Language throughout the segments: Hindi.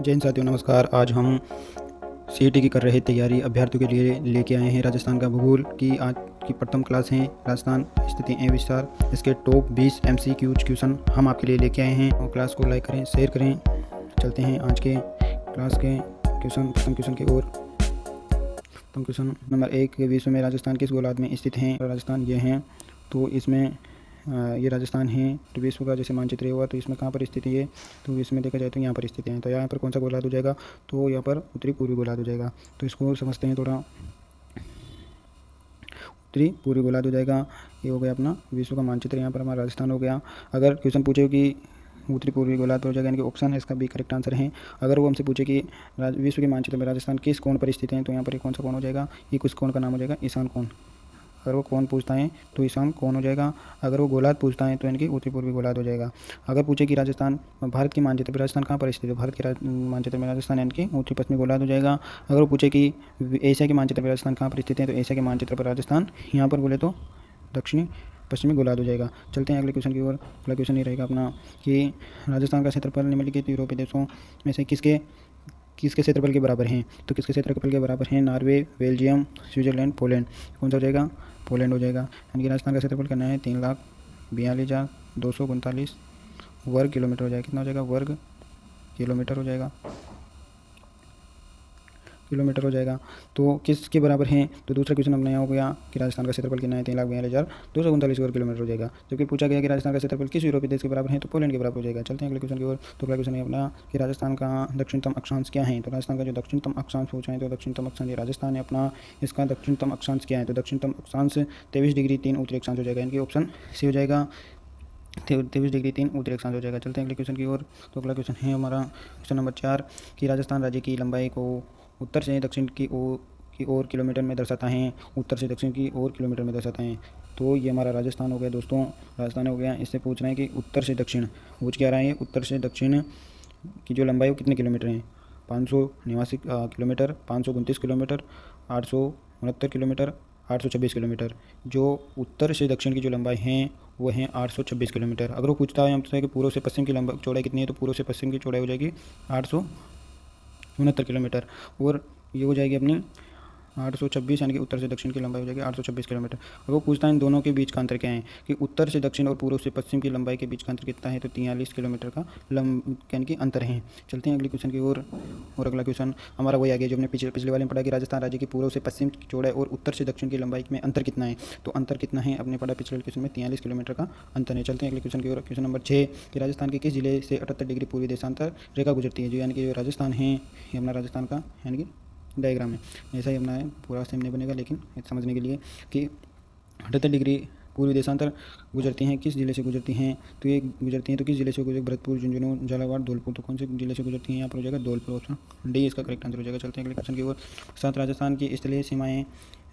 जय हिंद साथियों, नमस्कार। आज हम सीईटी की कर रहे तैयारी अभ्यर्थियों के लिए लेके आए हैं राजस्थान का भूगोल की आज की प्रथम क्लास है। राजस्थान स्थिति एवं विस्तार, इसके टॉप 20 एमसीक्यूज क्वेश्चन हम आपके लिए लेके आए हैं। और क्लास को लाइक करें, शेयर करें। चलते हैं आज के क्लास के क्वेश्चन, प्रथम क्वेश्चन की ओर। प्रथम क्वेश्चन नंबर 1, विश्व में राजस्थान किस गोलार्ध में स्थित है? राजस्थान ये हैं, तो इसमें ये राजस्थान है। तो विश्व का जैसे मानचित्र हुआ, तो इसमें कहाँ पर स्थित है? तो इसमें देखा जाए तो यहाँ पर स्थित है। तो यहाँ पर कौन सा गोलार्ध हो जाएगा? तो यहाँ पर उत्तरी पूर्वी गोलार्ध हो जाएगा। तो इसको समझते हैं थोड़ा। उत्तरी पूर्वी गोलार्ध हो जाएगा। ये हो गया अपना विश्व का मानचित्र। यहाँ पर हमारा राजस्थान हो गया। अगर क्वेश्चन पूछे कि उत्तरी पूर्वी गोलार्ध हो जाएगा, यानी कि ऑप्शन है इसका बी करेक्ट आंसर है। अगर वो हमसे पूछे कि विश्व के मानचित्र में राजस्थान किस कोण पर स्थित है, तो यहाँ पर कौन सा कोण हो जाएगा? ये कुछ कोण का नाम हो जाएगा ईशान कोण। अगर वो कौन पूछता है तो ईशान कौन हो जाएगा। अगर वो गोलार्ध पूछता है तो यानी कि उत्तरी पूर्वी गोलार्ध हो जाएगा। अगर पूछे कि राजस्थान भारत के मानचित्र पर राजस्थान कहाँ पर स्थित है, भारत के मानचित्र में राजस्थान यानी कि उत्तरी पश्चिमी गोलार्ध हो जाएगा। अगर वो पूछे कि एशिया के मानचित्र पर राजस्थान कहाँ पर स्थित है, तो एशिया के मानचित्र पर राजस्थान यहाँ पर बोले तो दक्षिणी पश्चिमी गोलार्ध हो जाएगा। चलते हैं अगले क्वेश्चन की ओर। अगला क्वेश्चन ये रहेगा अपना कि राजस्थान का क्षेत्रफल निम्नलिखित यूरोपीय देशों में से किसके क्षेत्रफल के बराबर हैं? तो किसके क्षेत्रफल के बराबर हैं? Norway, Belgium, Switzerland, Poland. कौन सा हो जाएगा? पोलैंड हो जाएगा। यानी कि राजस्थान का क्षेत्रफल करना है 3,42,239 वर्ग किलोमीटर हो जाएगा। कितना हो जाएगा? वर्ग किलोमीटर हो जाएगा। तो किसके बराबर हैं? तो दूसरा क्वेश्चन अपना यहाँ हो गया कि राजस्थान का क्षेत्रफल कितना है? 3,42,239 वर्ग किलोमीटर हो जाएगा। जबकि पूछा गया कि राजस्थान का क्षेत्रफल किस यूरोपीय देश के बराबर है? तो पोलैंड के बराबर हो जाएगा। चलते हैं अगले क्वेश्चन की ओर। तो अगला क्वेश्चन है अपना कि राजस्थान का दक्षिणतम अक्षांश क्या है? तो राजस्थान का जो दक्षिणतम अक्षांश पूछा है, तो दक्षिणतम अक्षांश ये राजस्थान है अपना। इसका दक्षिणतम अक्षांश क्या है? तो दक्षिणतम अक्षांश 23 डिग्री 3 उत्तरी अक्षांश हो जाएगा। यानी कि ऑप्शन सी हो जाएगा, 23 डिग्री 3 उत्तरी अक्षांश हो जाएगा। चलते हैं अगले क्वेश्चन की ओर। तो अगला क्वेश्चन है हमारा क्वेश्चन नंबर 4 कि राजस्थान राज्य की लंबाई को उत्तर से दक्षिण की ओर किलोमीटर में दर्शाता है। उत्तर से दक्षिण की ओर किलोमीटर में दर्शाता है। तो ये हमारा राजस्थान हो गया दोस्तों, राजस्थान हो गया। इससे पूछ रहे हैं कि उत्तर से दक्षिण पूछ क्या रहा है? उत्तर से दक्षिण की जो लंबाई वो कितने किलोमीटर है? 589 किलोमीटर, 529 किलोमीटर, 869 किलोमीटर, 826 किलोमीटर। जो उत्तर से दक्षिण की जो लंबाई है वो है 826 किलोमीटर। अगर वो पूछता है हमसे कि पूर्व से पश्चिम की लंबाई चौड़ाई कितनी है, तो पूर्व से पश्चिम की चौड़ाई हो जाएगी 869 किलोमीटर। और ये हो जाएगी अपनी 826, यानी कि उत्तर से दक्षिण की लंबाई हो जाएगी 826 किलोमीटर। अगर वो पूछता है इन दोनों के बीच का अंतर क्या है, कि उत्तर से दक्षिण और पूर्व से पश्चिम की लंबाई के बीच का अंतर कितना है, तो 43 किलोमीटर का यानी कि अंतर है। चलते हैं अगले क्वेश्चन की ओर। और अगला क्वेश्चन हमारा वही आ गया जो हमने पिछले वाले में पढ़ा कि राजस्थान राज्य की पूर्व से पश्चिम की चौड़ाई और उत्तर से दक्षिण की लंबाई में अंतर कितना है। तो अंतर कितना है अपने पढ़ा पिछले क्वेश्चन में, 43 किलोमीटर का अंतर है। चलते हैं अगले क्वेश्चन की ओर। क्वेश्चन नंबर 6 कि राजस्थान के किस जिले से 78 डिग्री पूर्वी देशांतर रेखा गुजरती है? जो यानी कि जो राजस्थान है, ये अपना राजस्थान का यानी कि डायग्राम है। ऐसा ही अपना है, पूरा सेम नहीं बनेगा, लेकिन समझने के लिए कि 78 डिग्री पूर्वी देशांतर गुजरती हैं, किस जिले से गुजरती हैं? तो ये गुजरती हैं, तो किस जिले से गुजरती? भरतपुर, झुंझुनू, झालावाड़, धौलपुर। तो कौन से जिले से गुजरती हैं? यहाँ पर हो जाएगा धौलपुर, ऑप्शन डी इसका करेक्ट आंसर हो जाएगा। चलते हैं अगले क्वेश्चन की ओर। 7 राजस्थान की स्थलीय सीमाएँ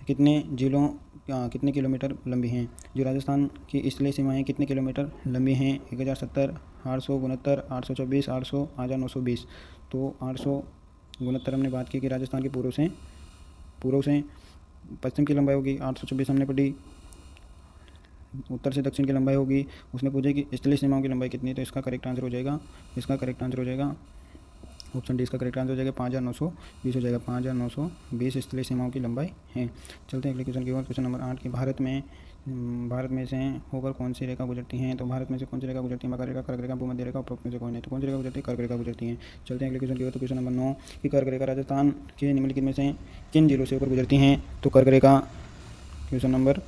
कितने जिलों कितने किलोमीटर लंबी हैं? जो राजस्थान की स्थलीय सीमाएँ कितने किलोमीटर लंबी हैं? 1070, 869, 824, 800, 1920। तो 869 हमने बात की कि राजस्थान के पूर्व से पश्चिम की लंबाई होगी, 826 हमने पढ़ी। उत्तर से दक्षिण की लंबाई होगी। उसने पूछा कि स्थलीय सीमाओं की लंबाई कितनी है, तो इसका करेक्ट आंसर हो जाएगा, ऑप्शन डी इसका करेक्ट आंसर हो जाएगा, 5,920 हो जाएगा। 5,920 स्थलीय सीमाओं की लंबाई है। चलते हैं अगले क्वेश्चन की ओर। क्वेश्चन नंबर 8 कि भारत में से होकर कौन सी रेखा गुजरती हैं? तो भारत में से कौन सी रेखा गुजरती है? मकर रेखा, कर्क रेखा, भूमध्य रेखा, उपरोक्त में से कौन है? तो कौन सी रेखा गुजरती है? कर्क रेखा गुजरती है। चलते हैं अगले क्वेश्चन की ओर। तो क्वेश्चन नंबर 9 कि कर्क रेखा राजस्थान के निम्नलिखित में से किन जिलों से होकर गुजरती हैं? तो कर्क रेखा क्वेश्चन नंबर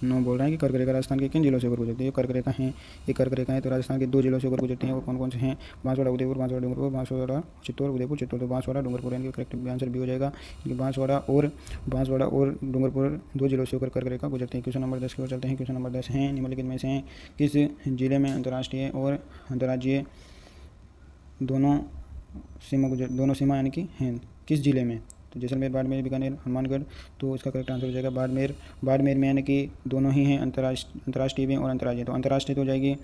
9 बोल रहा है कि कर्क रेखा राजस्थान के किन जिलों से होकर गुजरती है? कर्क रेखा है, ये कर्क रेखा है, तो राजस्थान के 2 जिलों से होकर गुजरती हैं। वो कौन कौन से हैं? बांसवाड़ा उदयपुर, बांसवाड़ा डूंगरपुर, बांसवाड़ा चित्तौड़, उदयपुर चित्तौड़। तो बांसवाड़ा डूंगरपुर यानी कि करेक्ट आंसर भी हो जाएगा, क्योंकि बांसवाड़ा और डूंगरपुर 2 जिलों से होकर कर्क रेखा गुजरती है। क्वेश्चन नंबर 10 की ओर चलते हैं। क्वेश्चन नंबर 10 है निम्नलिखित में से किस जिले में अंतर्राष्ट्रीय और अंतर्राज्यीय दोनों सीमा यानी कि हैं? किस जिले में? तो जैसलमेर, बाड़मेर, बीकानेर, हनुमानगढ़। तो इसका करेक्ट आंसर हो जाएगा बाड़मेर में, यानी कि दोनों ही हैं अंतर्राष्ट्रीय भी और अंतर्राज्यीय। तो अंतर्राष्ट्रीय तो हो जाएगी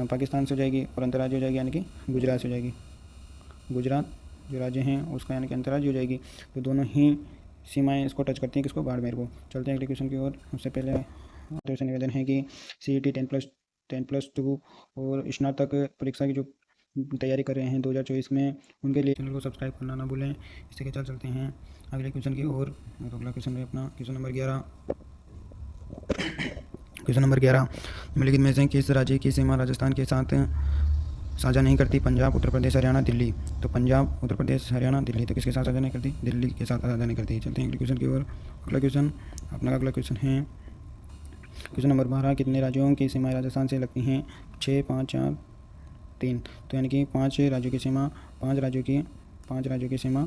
पाकिस्तान से हो जाएगी, और अंतर्राज्यीय हो जाएगी यानी कि गुजरात से हो जाएगी। गुजरात जो राज्य हैं उसका यानी कि अंतर्राज्यीय हो जाएगी। तो दोनों ही सीमाएँ इसको टच करती हैं, किसको? बाड़मेर को। चलते हैं अगले क्वेश्चन की ओर। उससे पहले आपसे निवेदन है कि CET 10+2 और स्नातक परीक्षा की जो तैयारी कर रहे हैं 2024 में, उनके लिए चैनल को सब्सक्राइब करना ना भूलें। इससे के चलते हैं अगले क्वेश्चन की ओर। अगला क्वेश्चन है अपना क्वेश्चन नंबर 11। क्वेश्चन नंबर 11, निम्नलिखित में से किस राज्य की सीमा राजस्थान के साथ साझा नहीं करती? पंजाब, उत्तर प्रदेश, हरियाणा, दिल्ली। तो पंजाब, उत्तर प्रदेश, हरियाणा, दिल्ली। तो किसके साथ साझा नहीं करती? दिल्ली के साथ साझा नहीं करती। चलते हैं अगले क्वेश्चन की ओर। अगला क्वेश्चन अपना अगला क्वेश्चन है क्वेश्चन नंबर 12, कितने राज्यों की सीमाएं राजस्थान से लगती हैं? 6, 5, 4, 3। तो यानी कि 5 राज्यों की सीमा, 5 राज्यों की सीमा।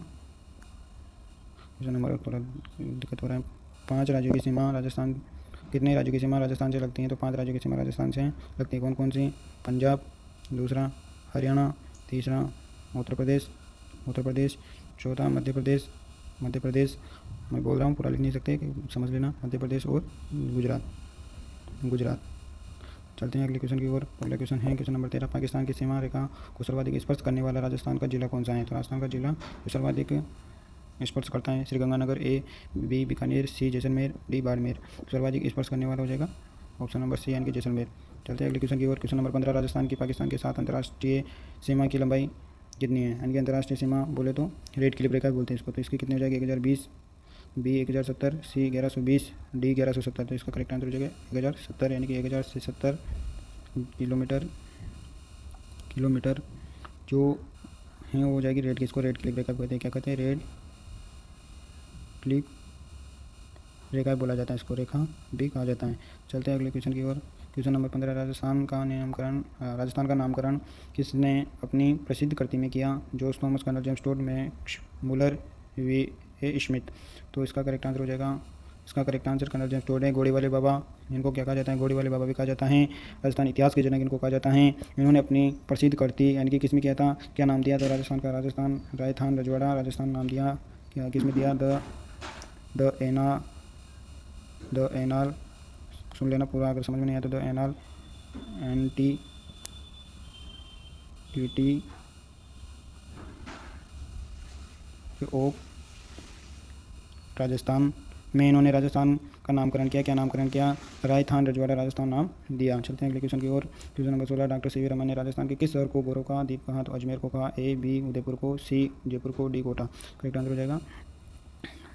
क्वेश्चन नंबर थोड़ा दिक्कत हो रहा है। 5 राज्यों की सीमा राजस्थान, कितने राज्यों की सीमा राजस्थान से लगती हैं? तो 5 राज्यों की सीमा राजस्थान से लगती है। कौन कौन सी? पंजाब, दूसरा हरियाणा, तीसरा उत्तर प्रदेश, चौथा मध्य प्रदेश। मैं बोल रहा हूँ, पूरा लिख नहीं सकते, समझ लेना। मध्य प्रदेश और गुजरात। चलते हैं अगले क्वेश्चन की ओर। अगला क्वेश्चन है क्वेश्चन नंबर 13, पाकिस्तान की सीमा रेखा को सर्वाधिक स्पर्श करने वाला राजस्थान का जिला कौन सा है? तो राजस्थान का जिला जो सर्वाधिक स्पर्श करता है श्रीगंगानगर, ए, बी बीकानेर, सी जैसलमेर, डी बाड़मेर। सर्वाधिक स्पर्श करने वाला हो जाएगा ऑप्शन नंबर सी यानी कि जैसलमेर। चलते हैं अगले क्वेश्चन की ओर। क्वेश्चन नंबर 15, राजस्थान की पाकिस्तान के साथ अंतर्राष्ट्रीय सीमा की लंबाई कितनी है? यानी कि अंतर्राष्ट्रीय सीमा बोले तो रेड क्लिप रेखा बोलते हैं इसको। तो इसकी कितनी हो जाएगी? 1020, बी 1070, सी 1120, डी 1170। तो इसका करेक्ट आंसर हो जाएगा 1070 यानी कि 1070 किलोमीटर जो है वो हो जाएगी रेड। किसको रेड क्लिप रेखा कहते हैं? क्या कहते हैं? रेड क्लिप रेखा बोला जाता है इसको, रेखा भी कहा जाता है। चलते हैं अगले क्वेश्चन की ओर। क्वेश्चन नंबर 15, राजस्थान का नामकरण किसने अपनी प्रसिद्ध कृति में किया? George Thomas, colonel James Tod, Max Muller, V A Smith. तो इसका करेक्ट आंसर हो जाएगा, इसका correct answer colonel James Tod है। घोड़े वाले बाबा इनको क्या कहा जाता है? घोड़े वाले बाबा भी कहा जाता है। राजस्थान इतिहास के जनक इनको कहा जाता है। इन्होंने अपनी प्रसिद्ध कृति यानी कि किसमें किया था? क्या नाम दिया था राजस्थान का? राजस्थान रजवाड़ा राजस्थान नाम दिया। क्या किसमें दिया? The anal. सुन लेना पूरा, अगर समझ में नहीं आया तो the anal antiquity of Rajasthan में इन्होंने राजस्थान का नामकरण किया। क्या नामकरण किया? राजस्थान रजवाड़ा राजस्थान नाम दिया। चलते हैं अगले क्वेश्चन की ओर। Question number 16, doctor C V Raman ने राजस्थान के किस शहर को गौरव का द्वीप कहा? तो अजमेर को कहा, ए, बी उदयपुर को, सी जयपुर को, डी कोटा। करेक्ट आंसर हो जाएगा,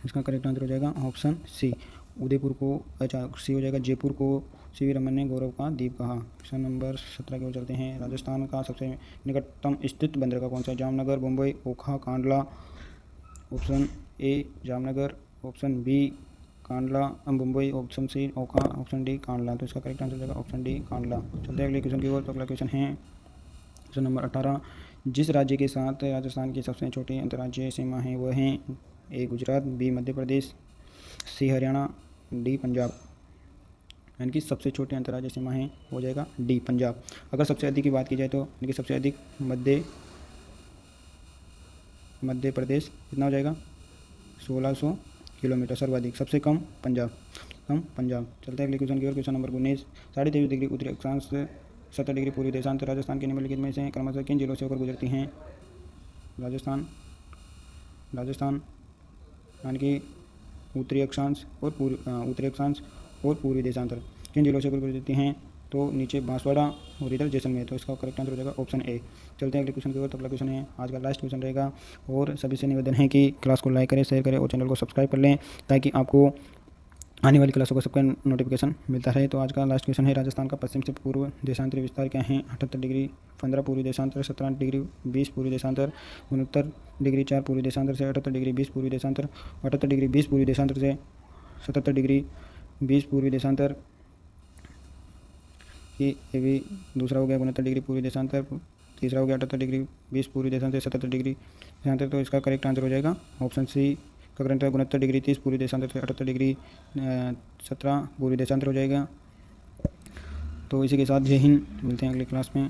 इसका करेक्ट आंसर हो जाएगा ऑप्शन सी उदयपुर को। अच्छा, सी हो जाएगा जयपुर को सी वी रमन ने गौरव का द्वीप कहा। क्वेश्चन नंबर 17 की ओर चलते हैं। राजस्थान का सबसे निकटतम स्थित बंदरगाह कौन सा है? Jamnagar, Mumbai, Okha, Kandla. Option A Jamnagar, option B Kandla Mumbai, option C Okha, option D Kandla. तो इसका करेक्ट आंसर हो जाएगा ऑप्शन डी कांडला। चलते हैं अगले क्वेश्चन की ओर। तो अगला क्वेश्चन है क्वेश्चन नंबर 18, जिस राज्य के साथ राजस्थान की सबसे छोटी अंतर्राज्यीय सीमा है वह है? ए गुजरात, बी मध्य प्रदेश, सी हरियाणा, डी पंजाब। यानी कि सबसे छोटी अंतर्राज्यीय सीमा है हो जाएगा डी पंजाब। अगर सबसे अधिक की बात की जाए तो यानी कि सबसे अधिक मध्य प्रदेश कितना हो जाएगा? 1600 किलोमीटर। सर्वाधिक सबसे कम पंजाब। चलते हैं अगले क्वेश्चन की ओर। क्वेश्चन नंबर 19, 23.5 डिग्री उत्तरी अक्षांश, 70 डिग्री पूर्वी देशांतर राजस्थान के निम्नलिखित में से क्रमशः किन जिलों से होकर गुजरती हैं? राजस्थान यानी कि उत्तरी अक्षांश और पूर्वी देशांतर किन जिलों से होकर गुजरती हैं? तो नीचे बांसवाड़ा और इधर जैसलमेर। तो इसका करेक्ट आंसर हो जाएगा ऑप्शन ए। चलते हैं अगले क्वेश्चन की ओर। तो अगला क्वेश्चन है आज का लास्ट क्वेश्चन रहेगा और सभी से निवेदन है कि क्लास को लाइक करें, शेयर करें और चैनल को सब्सक्राइब कर लें ताकि आपको आने वाली क्लासों का सबका नोटिफिकेशन मिलता रहे। तो आज का लास्ट क्वेश्चन है, राजस्थान का पश्चिम से पूर्व देशांतरी विस्तार क्या है? 78 डिग्री 15 पूर्वी देशांतर, 17 डिग्री 20 पूर्वी देशांतर, 69 डिग्री 4 पूर्वी देशांतर से 78 डिग्री 20 पूर्वी देशांतर, 78 डिग्री 20 पूर्वी देशांतर से 77 डिग्री 20 पूर्वी देशांतर की। ये भी दूसरा हो गया 69 डिग्री पूर्वी देशांतर। तीसरा हो गया 78 डिग्री 20 पूर्वी देशांतर से 77 डिग्री देशांतर। तो इसका करेक्ट आंसर हो जाएगा ऑप्शन सी का करंट है 69 डिग्री 30 पूर्वी देशांतर से 78 डिग्री 17 पूर्वी देशांतर हो जाएगा। तो इसी के साथ जय हिंद, मिलते हैं अगली क्लास में।